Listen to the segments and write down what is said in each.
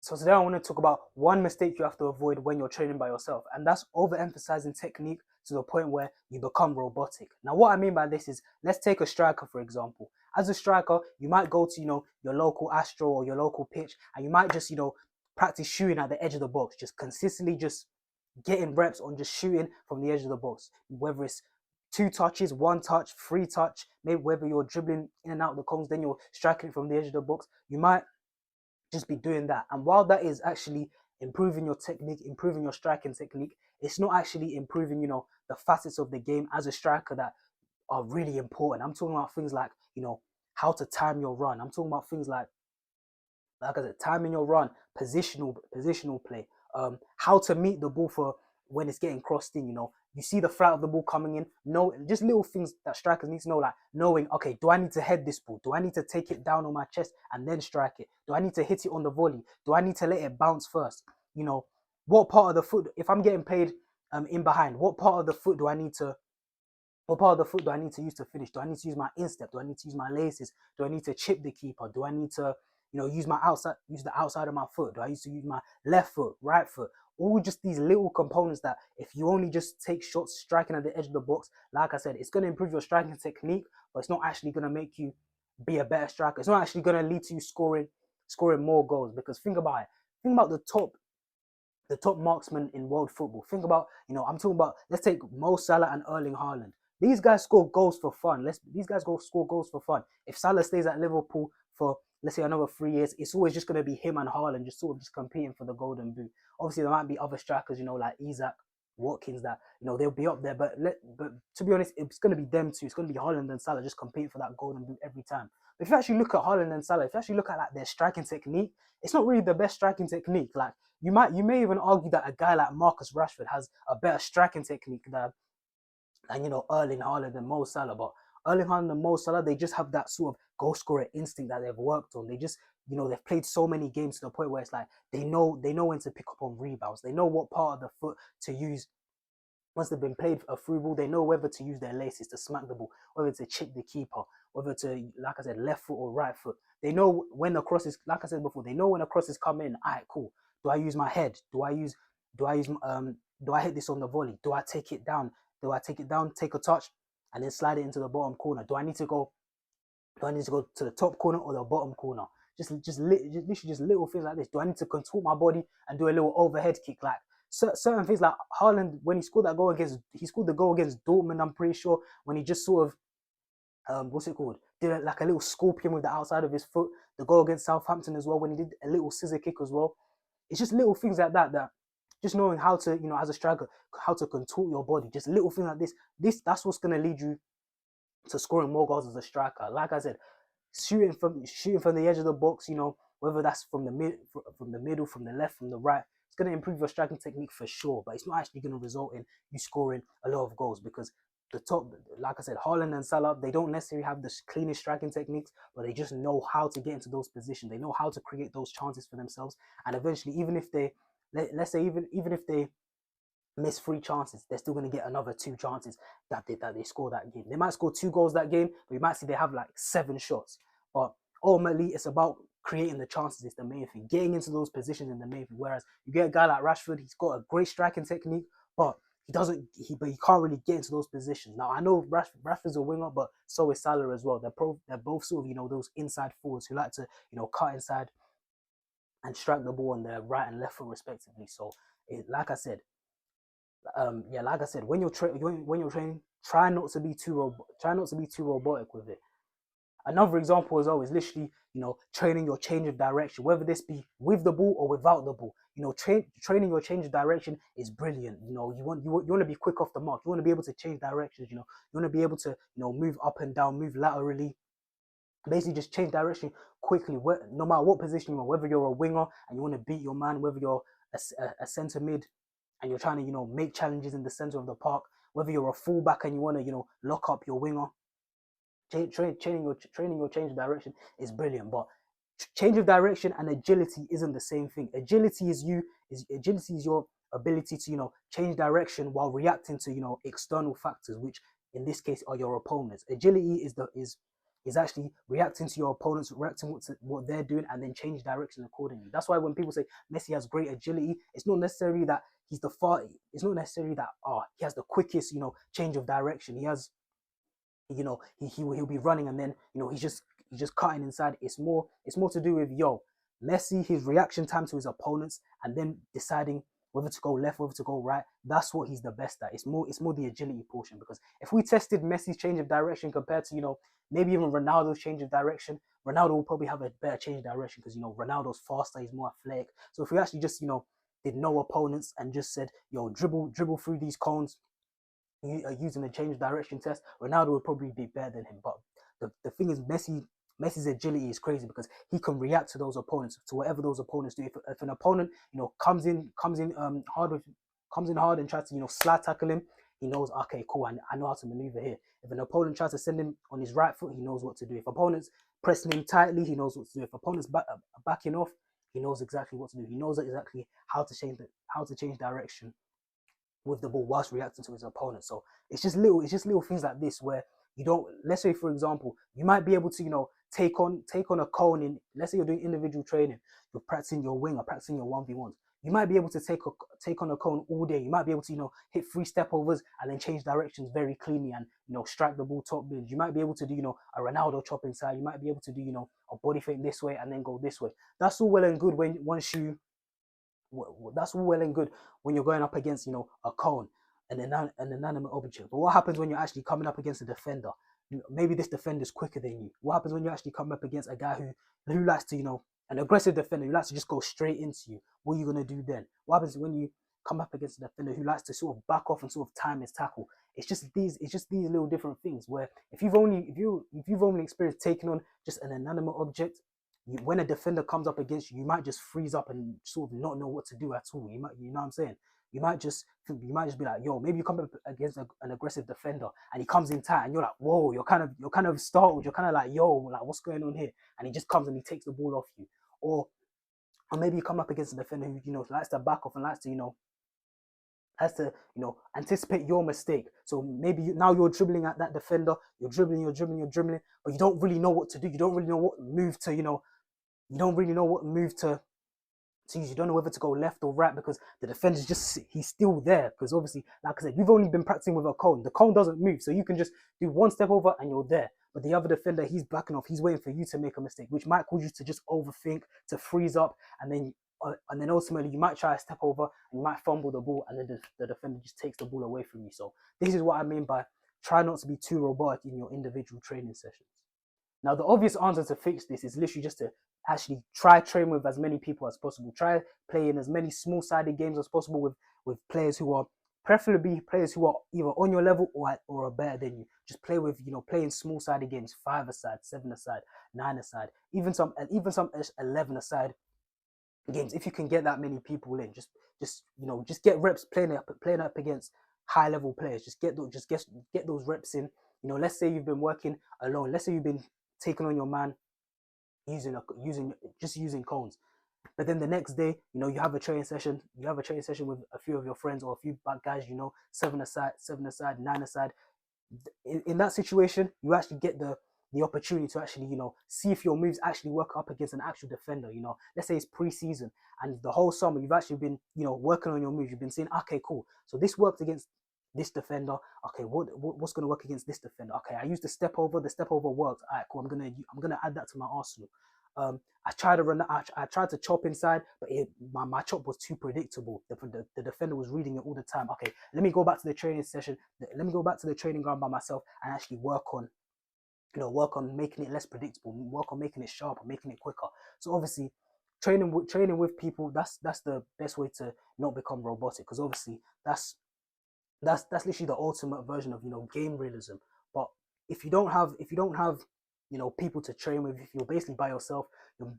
So today I want to talk about one mistake you have to avoid when you're training by yourself, and that's overemphasizing technique to the point where you become robotic. Now, what I mean by this is, let's take a striker for example. As a striker, you might go to your local Astro or your local pitch, and you might just practice shooting at the edge of the box, just consistently just getting reps on just shooting from the edge of the box, whether it's 2 touches, 1 touch, 3 touch, maybe whether you're dribbling in and out of the cones, then you're striking from the edge of the box. You might just be doing that. And while that is actually improving your technique, improving your striking technique, it's not actually improving, the facets of the game as a striker that are really important. I'm talking about things like, how to time your run. I'm talking about things like I said, timing your run, positional play, how to meet the ball for when it's getting crossed in. You see the flight of the ball coming in. No, just little things that strikers need to know, like knowing, okay, do I need to head this ball? Do I need to take it down on my chest and then strike it? Do I need to hit it on the volley? Do I need to let it bounce first? What part of the foot, if I'm getting played in behind, what part of the foot do I need to use to finish? Do I need to use my instep? Do I need to use my laces? Do I need to chip the keeper? Do I need to, use the outside of my foot? Do I used to use my left foot, right foot? All just these little components that if you only just take shots striking at the edge of the box, like I said, it's going to improve your striking technique, but it's not actually going to make you be a better striker. It's not actually going to lead to you scoring more goals. Because think about the top marksmen in world football. Think about, I'm talking about, let's take Mo Salah and Erling Haaland. These guys score goals for fun. These guys go score goals for fun. If Salah stays at Liverpool for, let's say, another 3 years, it's always just going to be him and Haaland just sort of just competing for the golden boot. Obviously, there might be other strikers, like Isaac, Watkins, that they'll be up there. But to be honest, it's going to be them two. It's going to be Haaland and Salah just competing for that golden boot every time. But if you actually look at Haaland and Salah, if you actually look at like their striking technique, it's not really the best striking technique. Like you may even argue that a guy like Marcus Rashford has a better striking technique than Erling Haaland and Mo Salah. But Erling Haaland and Mo Salah, they just have that sort of goal scorer instinct that they've worked on. They just they've played so many games to the point where it's like they know when to pick up on rebounds. They know what part of the foot to use. Once they've been played a through ball, they know whether to use their laces to smack the ball, whether to chip the keeper, whether to, like I said, left foot or right foot. They know when the cross is, like I said before, they know when the cross is coming in. All right, cool. Do I use my head? Do I hit this on the volley? Do I take it down? Take a touch, and then slide it into the bottom corner? Do I need to go to the top corner or the bottom corner? Literally just little things like this. Do I need to contort my body and do a little overhead kick? Like certain things, like Haaland, when he scored the goal against Dortmund, I'm pretty sure, when he just sort of what's it called? Did like a little scorpion with the outside of his foot. The goal against Southampton as well, when he did a little scissor kick as well. It's just little things like that just knowing how to, as a striker, how to contort your body. Just little things like this. That's what's gonna lead you to scoring more goals as a striker. Like I said, shooting from the edge of the box, whether that's from the middle, from the left, from the right, it's going to improve your striking technique for sure. But it's not actually going to result in you scoring a lot of goals, because the top, like I said, Haaland and Salah, they don't necessarily have the cleanest striking techniques, but they just know how to get into those positions. They know how to create those chances for themselves, and eventually, even if they, let's say, even if they miss 3 chances, they're still going to get another 2 chances that they score that game. They might score 2 goals that game, but you might see they have like 7 shots. But ultimately, it's about creating the chances. It's the main thing. Getting into those positions is the main thing. Whereas you get a guy like Rashford, he's got a great striking technique, but he can't really get into those positions. Now I know Rashford's a winger, but so is Salah as well. They're both sort of those inside forwards who like to cut inside and strike the ball on their right and left foot respectively. So like I said, when you're training, try not to be too robotic with it. Another example as well is literally, training your change of direction, whether this be with the ball or without the ball. Training your change of direction is brilliant. You want to be quick off the mark. You want to be able to change directions. You want to be able to, move up and down, move laterally, basically just change direction quickly, no matter what position you are, whether you're a winger and you want to beat your man, whether you're a centre mid and you're trying to, make challenges in the center of the park, whether you're a fullback and you want to, lock up your winger. Training your change of direction is brilliant, but change of direction and agility isn't the same thing. Agility is your ability to, change direction while reacting to, external factors, which in this case are your opponents. Agility is is actually reacting to your opponents, reacting to what they're doing, and then change direction accordingly. That's why when people say Messi has great agility, it's not necessarily that he's the far. It's not necessarily that he has the quickest, change of direction. He has, he'll be running and then he's just cutting inside. It's more to do with Messi, his reaction time to his opponents, and then deciding whether to go left, whether to go right. That's what he's the best at. It's more the agility portion, because if we tested Messi's change of direction compared to maybe even Ronaldo's change of direction, Ronaldo will probably have a better change of direction because Ronaldo's faster, he's more athletic. So if we actually just did no opponents and just said dribble through these cones using the change of direction test, Ronaldo would probably be better than him. But the thing is, Messi's agility is crazy because he can react to those opponents, to whatever those opponents do. If an opponent, comes in hard and tries to, slide tackle him, he knows, okay, cool, I know how to maneuver here. If an opponent tries to send him on his right foot, he knows what to do. If opponents pressing him tightly, he knows what to do. If opponents backing off, he knows exactly what to do. He knows exactly how to change direction with the ball whilst reacting to his opponent. So it's just little things like this where you don't. Let's say, for example, you might be able to take on a cone in. Let's say you're doing individual training, you're practicing your wing or practicing your 1v1s. You might be able to take on a cone all day. You might be able to hit 3 step overs and then change directions very cleanly and strike the ball top bins. You might be able to do a Ronaldo chop inside. You might be able to do a body feint this way and then go this way. That's all well and good that's all well and good when you're going up against a cone and an inanimate object. But what happens when you're actually coming up against a defender? Maybe this defender is quicker than you. What happens when you actually come up against a guy who likes to an aggressive defender who likes to just go straight into you? What are you gonna do then? What happens when you come up against a defender who likes to sort of back off and sort of time his tackle? It's just these little different things where if you've only experienced taking on just an inanimate object, when a defender comes up against you, you might just freeze up and sort of not know what to do at all. You know what I'm saying? You might just be like, yo, maybe you come up against an aggressive defender and he comes in tight and you're like, whoa, you're kind of startled. You're kind of like, yo, like what's going on here? And he just comes and he takes the ball off you. Or maybe you come up against a defender who likes to back off and likes to anticipate your mistake. So maybe now you're dribbling at that defender, you're dribbling, but you don't really know what to do. You don't really know what move to you don't really know what move to use. You don't know whether to go left or right because the defender's he's still there. Because obviously, like I said, you've only been practicing with a cone. The cone doesn't move, so you can just do 1 step over and you're there. But the other defender, he's backing off. He's waiting for you to make a mistake, which might cause you to just overthink, to freeze up, and then ultimately you might try to step over and you might fumble the ball, and then the defender just takes the ball away from you. So this is what I mean by try not to be too robotic in your individual training sessions. Now, the obvious answer to fix this is literally just to actually try train with as many people as possible. Try playing as many small-sided games as possible with players who are preferably players who are either on your level or are better than you. Just play with playing small-sided games, 5-a-side, 7-a-side, 9-a-side, even some 11-a-side games. If you can get that many people in, just get reps playing up against high-level players. Just get those reps in. Let's say you've been working alone. Let's say you've been taking on your man using cones. But then the next day, you have a training session. You have a training session with a few of your friends or a few bad guys. 7-a-side, 9-a-side. In that situation, you actually get the opportunity to actually see if your moves actually work up against an actual defender. Let's say it's pre-season and the whole summer you've actually been working on your moves. You've been saying, okay, cool, so this worked against this defender. Okay, what's going to work against this defender? Okay, I used the step over worked. All right, cool, I'm gonna add that to my arsenal. I tried to chop inside, but my chop was too predictable. The defender was reading it all the time. Okay, let me go back to the training session. Let me go back to the training ground by myself and actually work on making it less predictable, work on making it sharper, making it quicker. So obviously, training with people, that's the best way to not become robotic, because obviously that's literally the ultimate version of game realism. But if you don't have people to train with, if you're basically by yourself,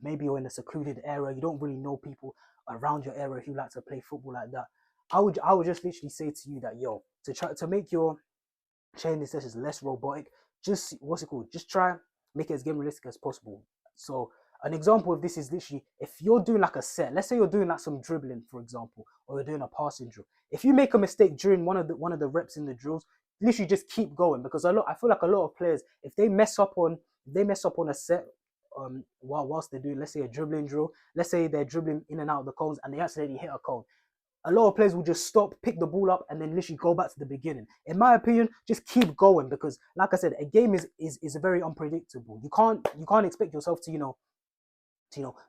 maybe you're in a secluded area, you don't really know people around your area who like to play football like that, I would just literally say to you that to try to make your training sessions less robotic, just just try make it as game realistic as possible. So an example of this is literally if you're doing like a set, let's say you're doing like some dribbling, for example, or you're doing a passing drill. If you make a mistake during one of the reps in the drills, literally just keep going, because I feel like a lot of players, if they mess up on if they mess up on a set, whilst they're doing, let's say, a dribbling drill, let's say they're dribbling in and out of the cones and they accidentally hit a cone, a lot of players will just stop, pick the ball up, and then literally go back to the beginning. In my opinion, just keep going, because, like I said, a game is very unpredictable. You can't expect yourself to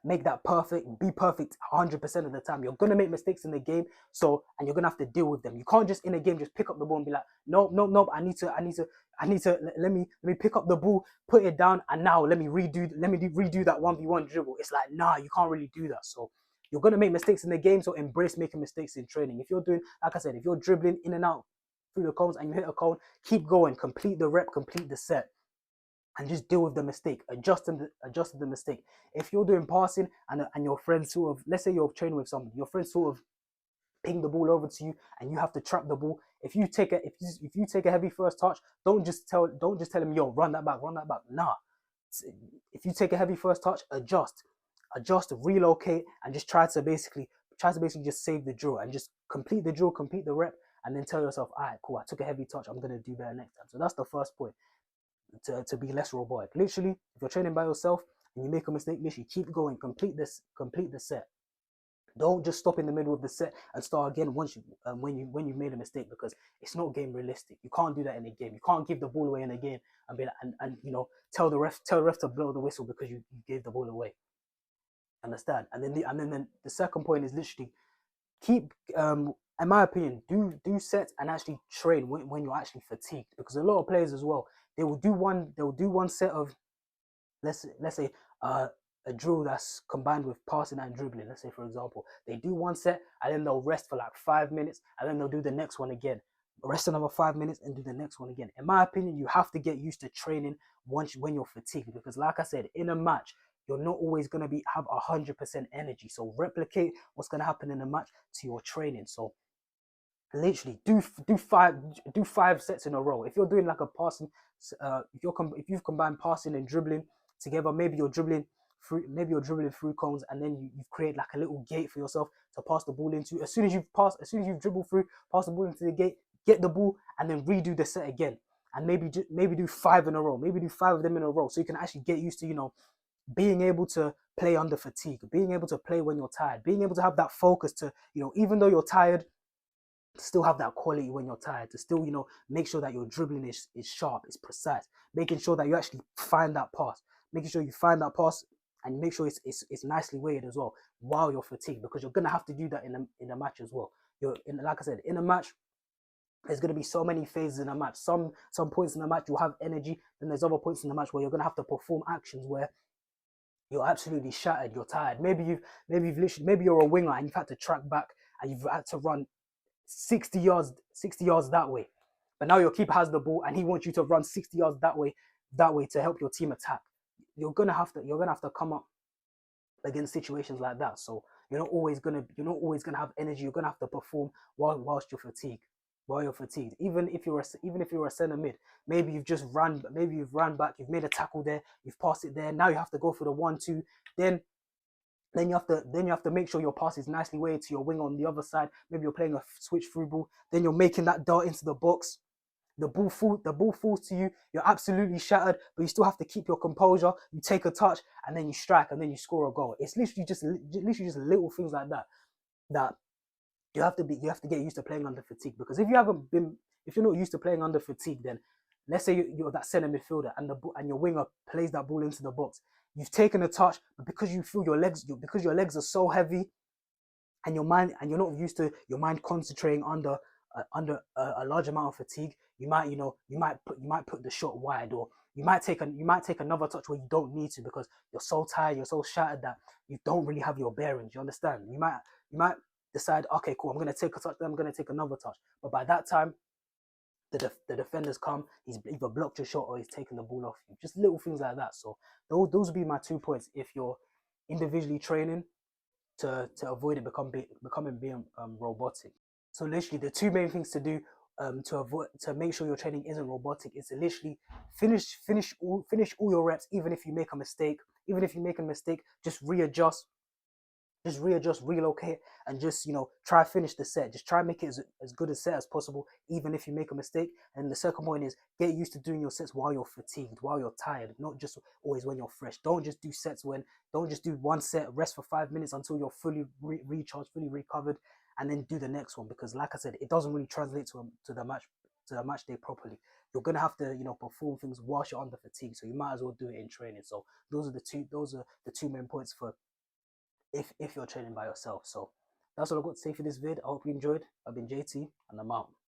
make that perfect, be perfect 100% of the time. You're gonna make mistakes in the game, and you're gonna have to deal with them. You can't just in a game just pick up the ball and be like, no, no, no, I need to let me pick up the ball, put it down, and now let me redo that 1v1 dribble. It's like, nah, you can't really do that. So you're gonna make mistakes in the game, so embrace making mistakes in training. If you're doing, like I said, if you're dribbling in and out through the cones and you hit a cone, keep going, complete the rep, complete the set, and just deal with the mistake, adjust the mistake. If you're doing passing and your friend sort of, let's say you're training with somebody, your friend sort of ping the ball over to you and you have to trap the ball. If you take a heavy first touch, don't just tell him, yo, run that back. Nah. If you take a heavy first touch, adjust, relocate, and just try to basically just save the drill and just complete the drill, complete the rep, and then tell yourself, all right, cool, I took a heavy touch, I'm gonna do better next time. So that's the first point. To be less robotic. Literally, if you're training by yourself and you make a mistake, literally keep going, complete the set. Don't just stop in the middle of the set and start again when you've made a mistake, because it's not game realistic. You can't do that in a game. You can't give the ball away in a game and be like, and tell the ref to blow the whistle because you gave the ball away. Understand? And then the second point is literally keep, in my opinion, do sets and actually train when you're actually fatigued, because a lot of players as well, they will do one set of, let's say, a drill that's combined with passing and dribbling. Let's say, for example, they do one set and then they'll rest for like 5 minutes and then they'll do the next one again, rest another 5 minutes and do the next one again. In my opinion, you have to get used to training when you're fatigued, because, like I said, in a match, you're not always going to have 100% energy. So replicate what's going to happen in a match to your training. So literally do five sets in a row. If you're doing like a passing, if you've combined passing and dribbling together, maybe you're dribbling through cones, and then you've created like a little gate for yourself to pass the ball into. As soon as you've dribbled through, pass the ball into the gate, get the ball, and then redo the set again. And maybe do 5 in a row. Maybe do 5 of them in a row, so you can actually get used to being able to play under fatigue, being able to play when you're tired, being able to have that focus to, even though you're tired, still have that quality when you're tired, to still, make sure that your dribbling is sharp, is precise, making sure that you actually find that pass, and make sure it's nicely weighted as well while you're fatigued, because you're gonna have to do that in a match as well. Like I said, in a match, there's going to be so many phases in a match. Some points in the match you'll have energy, then there's other points in the match where you're going to have to perform actions where you're absolutely shattered, you're tired. Maybe you're a winger and you've had to track back and you've had to run 60 yards that way. But now your keeper has the ball and he wants you to run 60 yards that way to help your team attack. You're gonna have to come up against situations like that. So you're not always gonna have energy. You're gonna have to perform whilst you're fatigued. Even if you're a centre mid, maybe you've run back, you've made a tackle there, you've passed it there. Now you have to go for the 1-2. Then you have to make sure your pass is nicely weighted to your wing on the other side. Maybe you're playing a switch through ball. Then you're making that dart into the box. The ball falls to you. You're absolutely shattered, but you still have to keep your composure. You take a touch and then you strike and then you score a goal. It's literally just little things like that you have to get used to playing under fatigue. Because if you're not used to playing under fatigue, then let's say you're that centre midfielder and your winger plays that ball into the box. You've taken a touch, but because you feel your legs are so heavy, and you're not used to your mind concentrating under a large amount of fatigue, you might put the shot wide, or you might take another touch where you don't need to, because you're so tired, you're so shattered that you don't really have your bearings. You understand? You might decide, okay, cool, I'm gonna take a touch, then I'm gonna take another touch, but by that time, the defender's come, he's either blocked your shot or he's taken the ball off you. Just little things like that. So those would be my 2 points if you're individually training to avoid it becoming robotic. So literally the 2 main things to do to make sure your training isn't robotic is to literally finish all your reps. Even if you make a mistake, just readjust, just readjust, relocate, and just, you know, try finish the set. Just try make it as good a set as possible, even if you make a mistake. And the second point is get used to doing your sets while you're fatigued, while you're tired, not just always when you're fresh. Don't just do sets when, don't just do one set, rest for 5 minutes until you're fully recharged, fully recovered, and then do the next one. Because like I said, it doesn't really translate to the match day properly. You're gonna have to, you know, perform things whilst you're under fatigue. So you might as well do it in training. So those are the two main points for if you're training by yourself. So that's all I've got to say for this vid. I hope you enjoyed. I've been JT and I'm out.